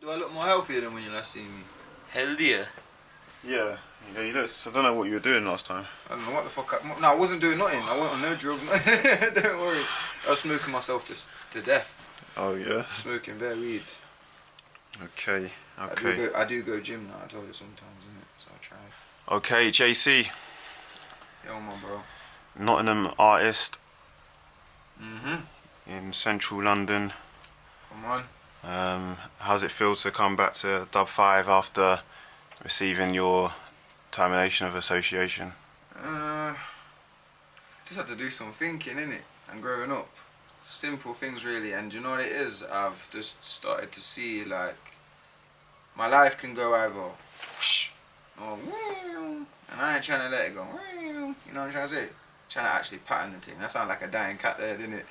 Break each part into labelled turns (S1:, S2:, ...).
S1: Do I look more healthier than when you last seen me?
S2: Healthier?
S3: Yeah, you look. I don't know what you were doing last time.
S1: I don't know what the fuck. No, I wasn't doing nothing. I wasn't on no drugs. Don't worry. I was smoking myself to death.
S3: Oh yeah.
S1: Smoking bare weed.
S3: Okay.
S1: I do go gym now. I told you sometimes, innit? So I try.
S3: Okay, Jaycee.
S1: Yo, man, bro.
S3: Nottingham artist.
S1: Mhm.
S3: In central London.
S1: Come on.
S3: How's it feel to come back to Dub 5 after receiving your termination of association?
S1: Just had to do some thinking, innit? And growing up. Simple things, really. And you know what it is? I've just started to see, like, my life can go either whoosh or whew, and I ain't trying to let it go. Whew, you know what I'm trying to say? Trying to actually pattern the thing. That sounds like a dying cat there, didn't it?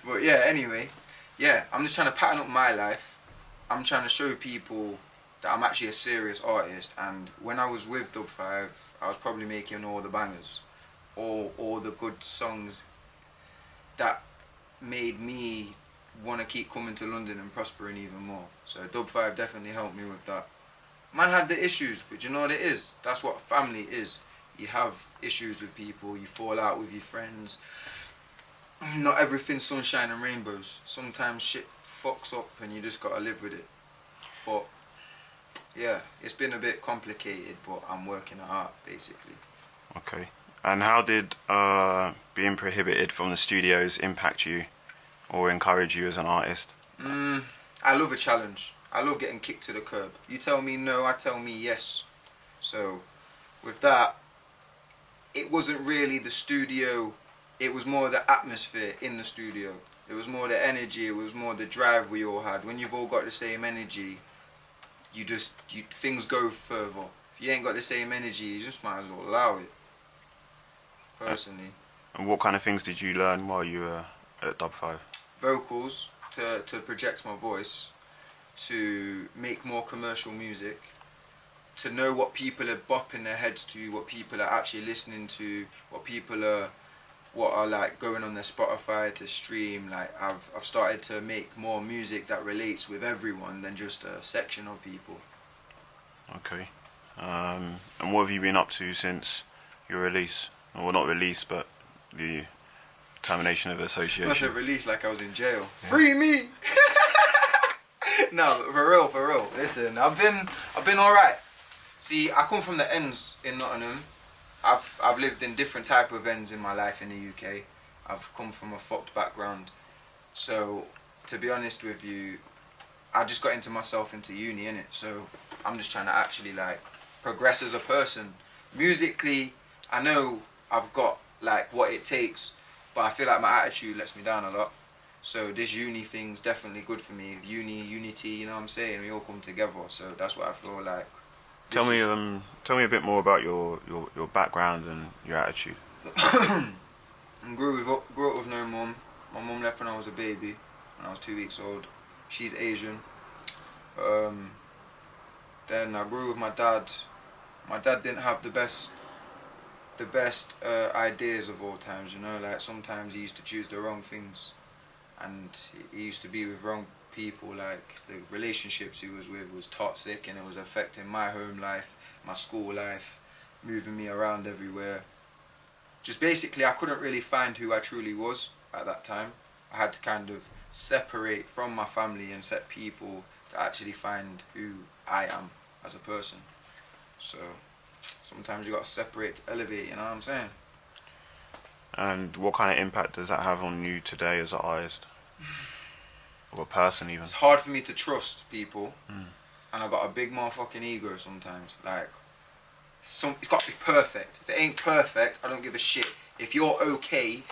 S1: But yeah, anyway. Yeah, I'm just trying to pattern up my life. I'm trying to show people that I'm actually a serious artist. And when I was with Dub 5, I was probably making all the bangers. All the good songs that made me want to keep coming to London and prospering even more. So Dub 5 definitely helped me with that. Man had the issues, but you know what it is? That's what family is. You have issues with people, you fall out with your friends. Not everything's sunshine and rainbows. Sometimes shit fucks up and you just gotta live with it. But yeah, it's been a bit complicated, but I'm working it out basically.
S3: Okay. And how did being prohibited from the studios impact you or encourage you as an artist?
S1: I love a challenge. I love getting kicked to the curb. You tell me no, I tell me yes. So with that, it wasn't really the studio, it was more the atmosphere in the studio. It was more the energy, it was more the drive we all had. When you've all got the same energy, things go further. If you ain't got the same energy, you just might as well allow it. Personally.
S3: And what kind of things did you learn while you were at Dub 5?
S1: Vocals, to project my voice, to make more commercial music, to know what people are bopping their heads to, what people are actually listening to, what are like going on their Spotify to stream. Like I've started to make more music that relates with everyone than just a section of people.
S3: Okay. And what have you been up to since your release? Well, not release, but the termination of association.
S1: Must have released like I was in jail. Yeah. Free me! No, for real. Listen, I've been alright. See, I come from the ends in Nottingham. I've lived in different type of ends in my life in the UK. I've come from a fucked background. So, to be honest with you, I just got into uni, innit? So, I'm just trying to actually like progress as a person. Musically, I know I've got like what it takes, but I feel like my attitude lets me down a lot. So this uni thing's definitely good for me. Unity, you know what I'm saying? We all come together. So that's what I feel like.
S3: Tell me a bit more about your background and your attitude.
S1: I grew up with no mum. My mum left when I was a baby, when I was 2 weeks old. She's Asian. Then I grew with my dad. My dad didn't have the best ideas of all times, you know, like sometimes he used to choose the wrong things and he used to be with wrong people. Like the relationships he was with was toxic and it was affecting my home life, my school life, moving me around everywhere. Just basically I couldn't really find who I truly was at that time. I had to kind of separate from my family and set people to actually find who I am as a person. So sometimes you got to separate to elevate, you know what I'm saying?
S3: And what kind of impact does that have on you today as an artist? Or a person even?
S1: It's hard for me to trust people. And I got a big motherfucking ego sometimes. Like, it's got to be perfect. If it ain't perfect, I don't give a shit. If you're okay,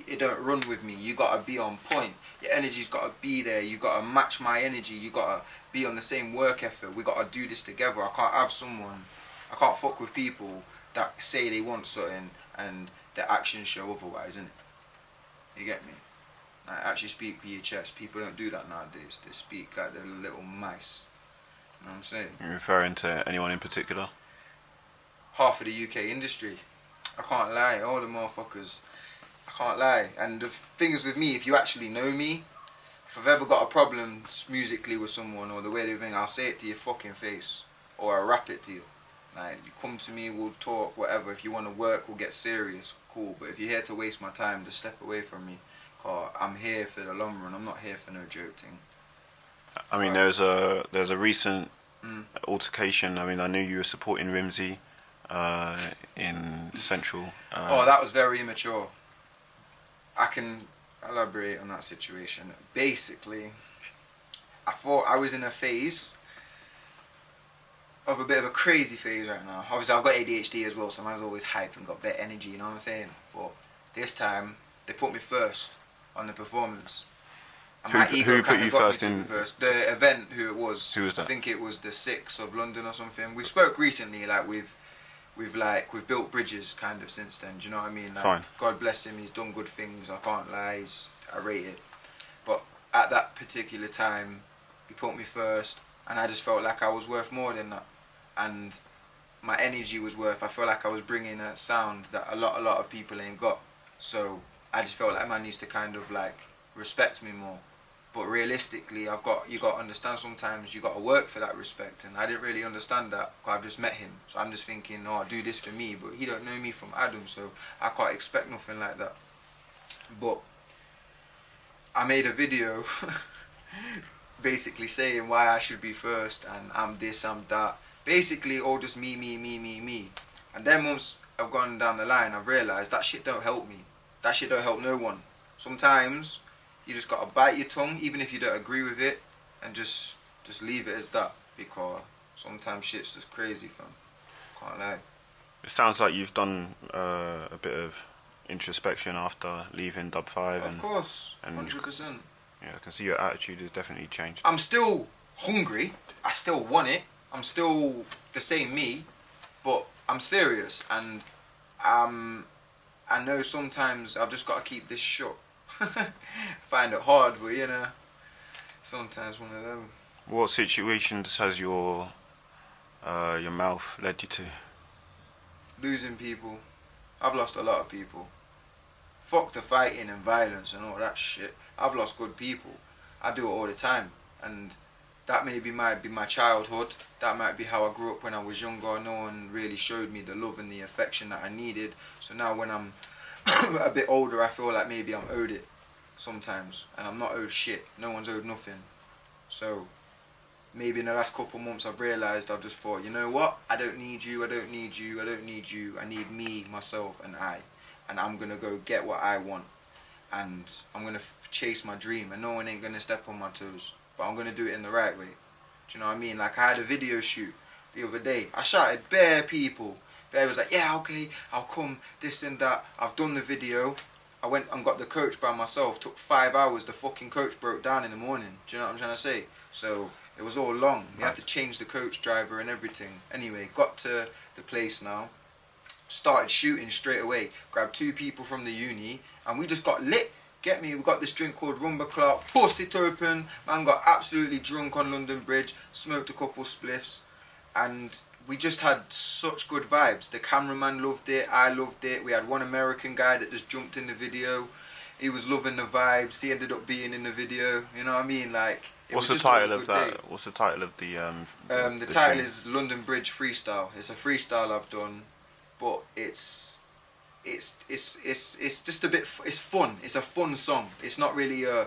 S1: it don't run with me. You got to be on point. Your energy's got to be there. You got to match my energy. You got to be on the same work effort. We got to do this together. I can't fuck with people that say they want something and their actions show otherwise, innit? You get me? Like, actually speak with your chest. People don't do that nowadays. They speak like they're little mice. You know what I'm saying?
S3: You're referring to anyone in particular?
S1: Half of the UK industry. I can't lie. All the motherfuckers. I can't lie. And the thing is with me, if you actually know me, if I've ever got a problem musically with someone or the way they think, I'll say it to your fucking face, or I'll rap it to you. Like, you come to me, we'll talk, whatever. If you want to work, we'll get serious, cool. But if you're here to waste my time, just step away from me. Cause I'm here for the long run. I'm not here for no joke thing.
S3: I mean, there's a recent altercation. I mean, I knew you were supporting Rimsey in Central.
S1: Oh, that was very immature. I can elaborate on that situation. Basically, I thought I was in a phase of a bit of a crazy phase right now. Obviously, I've got ADHD as well, so man's always hype and got better energy, you know what I'm saying? But this time, they put me first on the performance. And my ego
S3: who put
S1: kinda
S3: you
S1: got me
S3: first
S1: to
S3: in?
S1: be first. The event, who it was.
S3: Who was that?
S1: I think it was the 6th of London or something. We spoke recently, like we've built bridges kind of since then. Do you know what I mean? Like,
S3: Fine.
S1: God bless him, he's done good things. I can't lie. I rate it. But at that particular time, he put me first, and I just felt like I was worth more than that. And my energy was worth. I felt like I was bringing a sound that a lot of people ain't got. So I just felt like man needs to kind of like respect me more. But realistically, you got to understand, sometimes you got to work for that respect, and I didn't really understand that because I've just met him. So I'm just thinking, oh, do this for me, but he don't know me from Adam, so I can't expect nothing like that. But I made a video basically saying why I should be first, and I'm this, I'm that. Basically, all just me. And then once I've gone down the line, I've realised that shit don't help me. That shit don't help no one. Sometimes you just gotta bite your tongue, even if you don't agree with it, and just leave it as that, because sometimes shit's just crazy, fam. Can't lie.
S3: It sounds like you've done a bit of introspection after leaving Dub 5.
S1: Of course, 100%.
S3: Yeah, I can see your attitude has definitely changed.
S1: I'm still hungry. I still want it. I'm still the same me, but I'm serious, and I know sometimes I've just got to keep this shut. Find it hard, but you know, sometimes one of them.
S3: What situations has your mouth led you to?
S1: Losing people. I've lost a lot of people. Fuck the fighting and violence and all that shit. I've lost good people. I do it all the time, and that might be my childhood. That might be how I grew up when I was younger. No one really showed me the love and the affection that I needed. So now when I'm a bit older, I feel like maybe I'm owed it sometimes, and I'm not owed shit. No one's owed nothing. So maybe in the last couple months I've realised, I've just thought, you know what, I don't need you, I don't need you, I don't need you. I need me, myself and I'm gonna go get what I want, and I'm gonna chase my dream, and no one ain't gonna step on my toes, but I'm gonna do it in the right way. Do you know what I mean? Like, I had a video shoot the other day. I shouted bare people. Bear was like, yeah, okay, I'll come, this and that. I've done the video. I went and got the coach by myself. Took 5 hours. The fucking coach broke down in the morning. Do you know what I'm trying to say? So it was all long. We had to change the coach driver and everything. Anyway, got to the place now. Started shooting straight away. Grabbed 2 people from the uni, and we just got lit. Get me? We got this drink called Rumba Clark. Bust it open. Man got absolutely drunk on London Bridge. Smoked a couple spliffs, and we just had such good vibes. The cameraman loved it. I loved it. We had one American guy that just jumped in the video. He was loving the vibes. He ended up being in the video. You know what I mean? Like,
S3: what's the title of that? Day. What's the title of the
S1: the title thing? Is London Bridge Freestyle. It's a freestyle I've done, but it's just a bit. It's fun. It's a fun song. It's not really a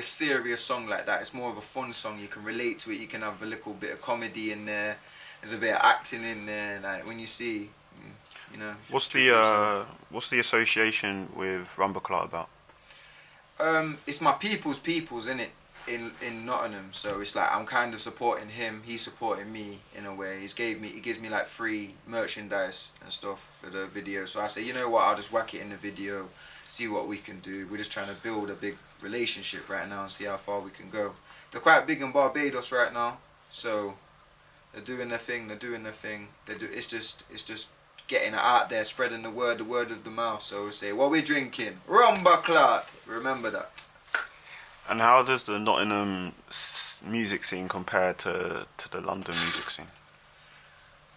S1: serious song like that. It's more of a fun song. You can relate to it. You can have a little bit of comedy in there. There's a bit of acting in there. Like, when you see, you know. What's
S3: the association with Rumba Clark about?
S1: It's my people's innit? In Nottingham, so it's like I'm kind of supporting him, he's supporting me in a way. He gives me like free merchandise and stuff for the video, so I say, you know what, I'll just whack it in the video, see what we can do. We're just trying to build a big relationship right now and see how far we can go. They're quite big in Barbados right now, so they're doing their thing. It's just getting it out there, spreading the word of the mouth. So we say, what we drinking? Rumba Clark. Remember that.
S3: And how does the Nottingham music scene compare to the London music scene?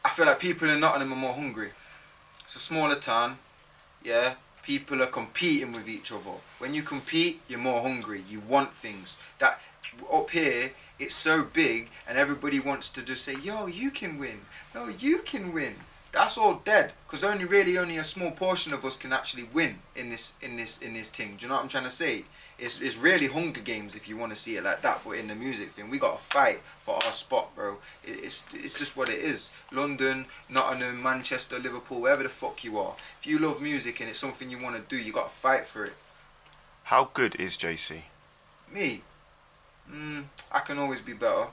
S1: I feel like people in Nottingham are more hungry. It's a smaller town, yeah. people are competing with each other. When you compete, you're more hungry. You want things. That up here, it's so big, and everybody wants to just say, "Yo, you can win. No, you can win." That's all dead, because only a small portion of us can actually win in this thing. Do you know what I'm trying to say? It's really Hunger Games if you want to see it like that. But in the music thing, we got to fight for our spot, bro. It's just what it is. London, Nottingham, Manchester, Liverpool, wherever the fuck you are. If you love music and it's something you want to do, you got to fight for it.
S3: How good is Jaycee?
S1: Me, I can always be better.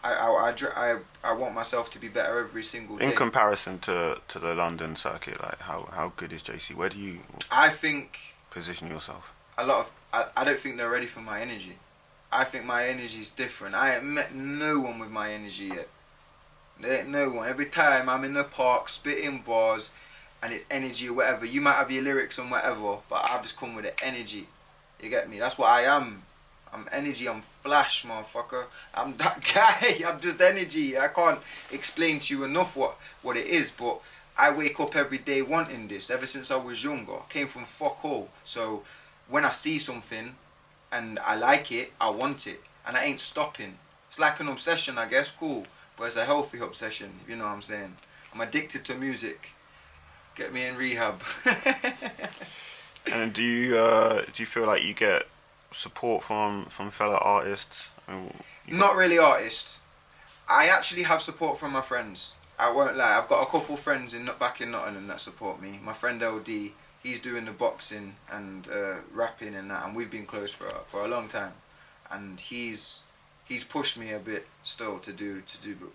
S1: I want myself to be better every single day.
S3: In comparison to the London circuit, like how good is Jaycee? Where do you
S1: I think
S3: position yourself?
S1: I don't think they're ready for my energy. I think my energy is different. I ain't met no one with my energy yet. There ain't no one. Every time I'm in the park spitting bars and it's energy or whatever, you might have your lyrics and whatever, but I've just come with the energy. You get me? That's what I am. I'm energy, I'm flash, motherfucker. I'm that guy. I'm just energy. I can't explain to you enough what it is, but I wake up every day wanting this ever since I was younger. I came from fuck all. So when I see something and I like it, I want it. And I ain't stopping. It's like an obsession, I guess, cool. But it's a healthy obsession, you know what I'm saying? I'm addicted to music. Get me in rehab.
S3: And do you feel like you get support from fellow artists? I mean,
S1: Not really artists. I actually have support from my friends. I won't lie. I've got a couple friends back in Nottingham that support me. My friend LD, he's doing the boxing and rapping and that, and we've been close for a long time. And he's pushed me a bit still to do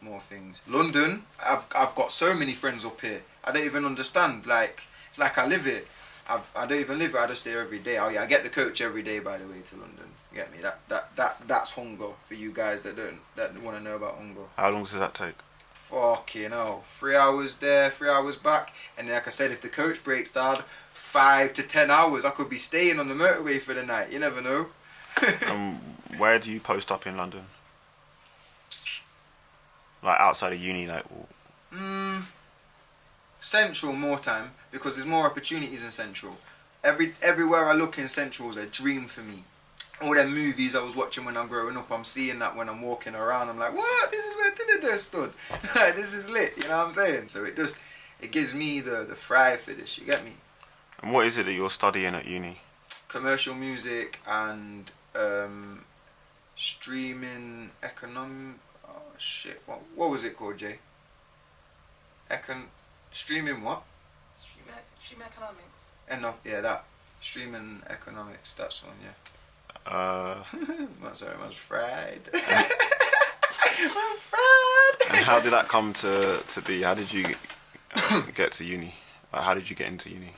S1: more things. London, I've got so many friends up here. I don't even understand. Like, it's like I live it. I don't even live it. I just stay every day. Oh yeah, I get the coach every day, by the way, to London. You get me? That's hunger for you guys that want to know about hunger.
S3: How long does that take?
S1: Fucking hell, 3 hours there, 3 hours back, and then, like I said, if the coach breaks down, 5 to 10 hours. I could be staying on the motorway for the night. You never know.
S3: Where do you post up in London? Like outside of uni, like.
S1: Central more time, because there's more opportunities in Central. Everywhere I look in Central is a dream for me. All them movies I was watching when I'm growing up, I'm seeing that when I'm walking around. I'm like, what? This is where Dinner stood. This is lit. You know what I'm saying? So it gives me the thrive for this. You get me?
S3: And what is it that you're studying at uni?
S1: Commercial music and streaming economic. Oh shit! What was it called, Jay? Streaming what?
S2: Streaming economics.
S1: Yeah, that. Streaming economics, that's one, yeah. Sorry, man's fried. I'm fried.
S3: And how did that come to be? How did you get to uni? How did you get into uni?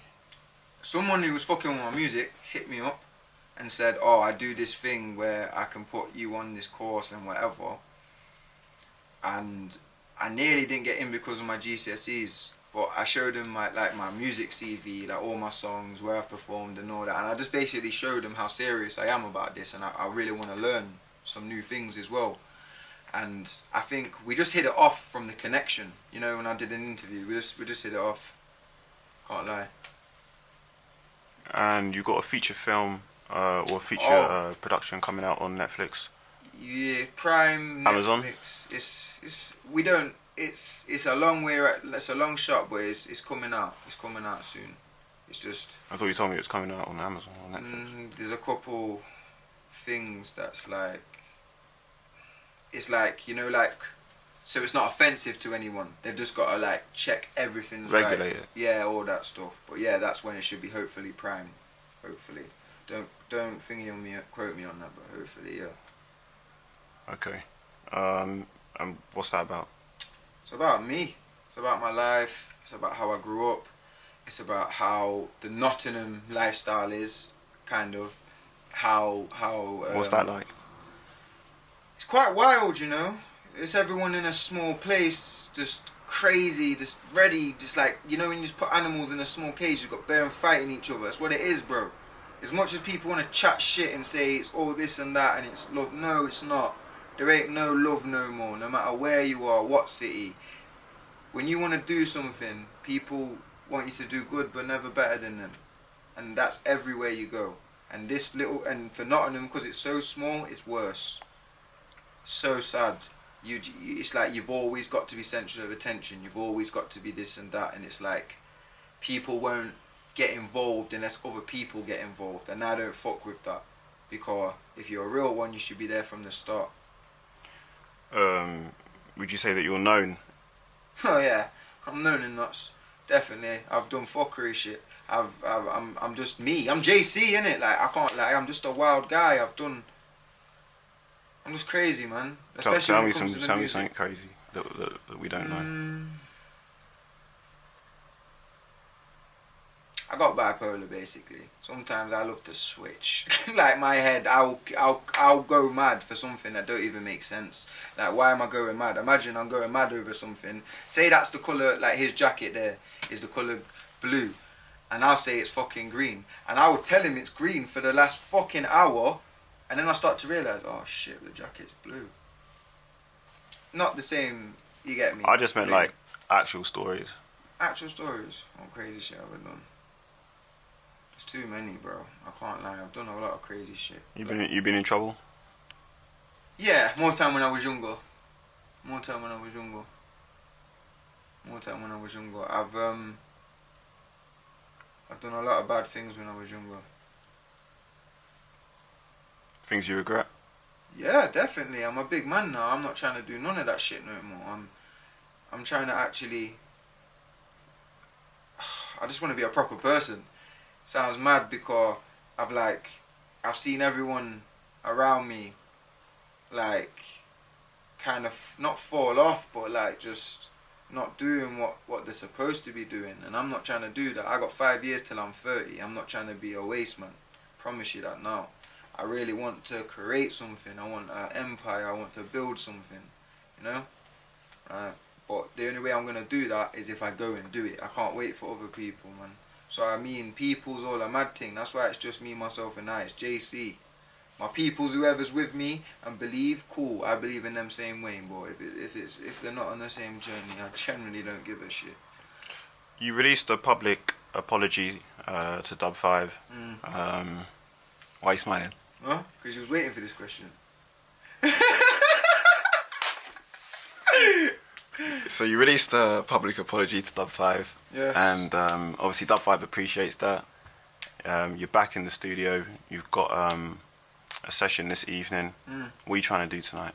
S1: Someone who was fucking with my music hit me up and said, "Oh, I do this thing where I can put you on this course and whatever." And I nearly didn't get in because of my GCSEs. But I showed them my music CV, like all my songs, where I've performed and all that. And I just basically showed them how serious I am about this, and I really want to learn some new things as well. And I think we just hit it off from the connection. You know, when I did an interview, we just hit it off. Can't lie.
S3: And you got a feature film or feature production coming out on Netflix.
S1: Yeah, Prime,
S3: Amazon.
S1: Netflix. It's a long way. It's a long shot, but it's coming out. It's coming out soon. It's just.
S3: I thought you told me it was coming out on Amazon or Netflix.
S1: There's a couple things that's like. It's like, you know, like, so it's not offensive to anyone. They've just got to like check everything's
S3: regulate
S1: right.
S3: it.
S1: Yeah, all that stuff. But yeah, that's when it should be hopefully Prime. Hopefully, don't thingy on me, quote me on that, but hopefully, yeah.
S3: Okay. And what's that about?
S1: It's about me. It's about my life. It's about how I grew up. It's about how the Nottingham lifestyle is, kind of. How
S3: What's that like?
S1: It's quite wild, you know. It's everyone in a small place, just crazy, just ready, just like, you know, when you just put animals in a small cage, you've got bear and fighting each other. That's what it is, bro. As much as people want to chat shit and say it's all this and that and it's love, no, it's not. There ain't no love no more, no matter where you are, what city. When you want to do something, people want you to do good but never better than them. and that's everywhere you go. And this little, and for Nottingham, because it's so small, it's worse. So sad. It's like you've always got to be centre of attention. You've always got to be this and that, and it's like people won't get involved unless other people get involved, and I don't fuck with that, because if you're a real one, you should be there from the start.
S3: Would you say that you're known?
S1: Oh yeah, I'm known in nuts. Definitely, I've done fuckery shit. I'm just me. I'm Jaycee, innit? Like I can't, like I'm just a wild guy. I'm just crazy, man. Especially when it comes to the
S3: tell me
S1: music.
S3: something crazy that we don't know.
S1: I got bipolar basically. Sometimes I love to switch. Like my head, I'll go mad for something that don't even make sense. Like why am I going mad? Imagine I'm going mad over something. Say that's the colour, like his jacket there is the colour blue, and I'll say it's fucking green, and I will tell him it's green for the last fucking hour, and then I start to realise, oh shit, the jacket's blue. Not the same. You get me?
S3: I just meant
S1: thing.
S3: like actual stories.
S1: Actual stories. What crazy shit I've done. There's too many, bro. I can't lie. I've done a lot of crazy shit.
S3: You been in trouble?
S1: Yeah, more time when I was younger. More time when I was younger. I've done a lot of bad things when I was younger.
S3: Things you regret?
S1: Yeah, definitely. I'm a big man now. I'm not trying to do none of that shit no more. I'm trying to actually. I just want to be a proper person. Sounds mad because I've seen everyone around me like kind of not fall off, but like just not doing what they're supposed to be doing, and I'm not trying to do that. I got 5 years till I'm 30. I'm not trying to be a waste man. Promise you that now. I really want to create something. I want an empire. I want to build something, you know. But the only way I'm gonna do that is if I go and do it. I can't wait for other people, man. So I mean, people's all a mad thing. That's why it's just me, myself, and I. It's Jaycee. My people's whoever's with me and believe, cool. I believe in them same way, but if they're not on the same journey, I generally don't give a shit.
S3: You released a public apology to Dub 5. Why are you smiling?
S1: Huh? Because you was waiting for this question.
S3: So you released a public apology to Dub 5.
S1: Yes.
S3: And obviously Dub 5 appreciates that. You're back in the studio. You've got a session this evening. What are you trying to do tonight?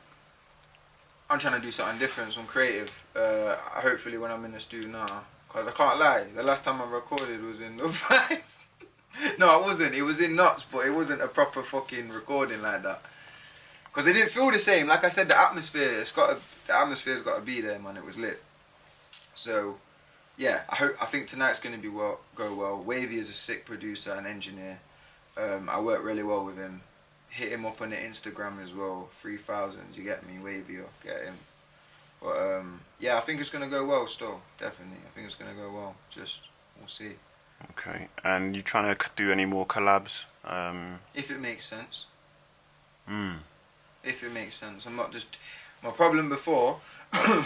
S1: I'm trying to do something different, some creative. Hopefully when I'm in the studio now. Because I can't lie, the last time I recorded was in Dub 5. No, it wasn't. It was in Nuts, but it wasn't a proper fucking recording like that. Because it didn't feel the same. Like I said, the atmosphere's got to be there, man. It was lit. So, yeah, I think tonight's going to go well. Wavy is a sick producer and engineer. I work really well with him. Hit him up on the Instagram as well. 3,000, you get me? Wavy, get him. But, yeah, I think it's going to go well still. Definitely. I think it's going to go well. Just, we'll see.
S3: Okay. And you trying to do any more collabs?
S1: If it makes sense. If it makes sense. I'm not just... My problem before, I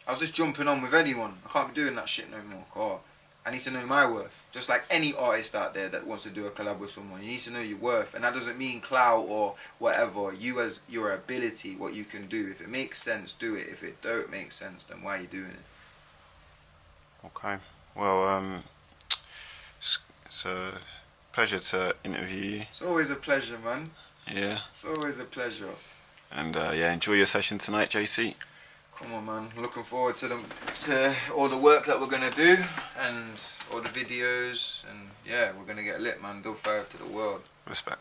S1: was just jumping on with anyone. I can't be doing that shit no more. God, I need to know my worth. Just like any artist out there that wants to do a collab with someone, you need to know your worth. And that doesn't mean clout or whatever. You as your ability, what you can do. If it makes sense, do it. If it don't make sense, then why are you doing it?
S3: Okay. Well, it's a pleasure to interview you.
S1: It's always a pleasure, man.
S3: Yeah.
S1: It's always a pleasure.
S3: And yeah, enjoy your session tonight, Jaycee.
S1: Come on, man. I'm looking forward to all the work that we're gonna do and all the videos, and yeah, we're gonna get lit, man. Dub 5 to the world.
S3: Respect.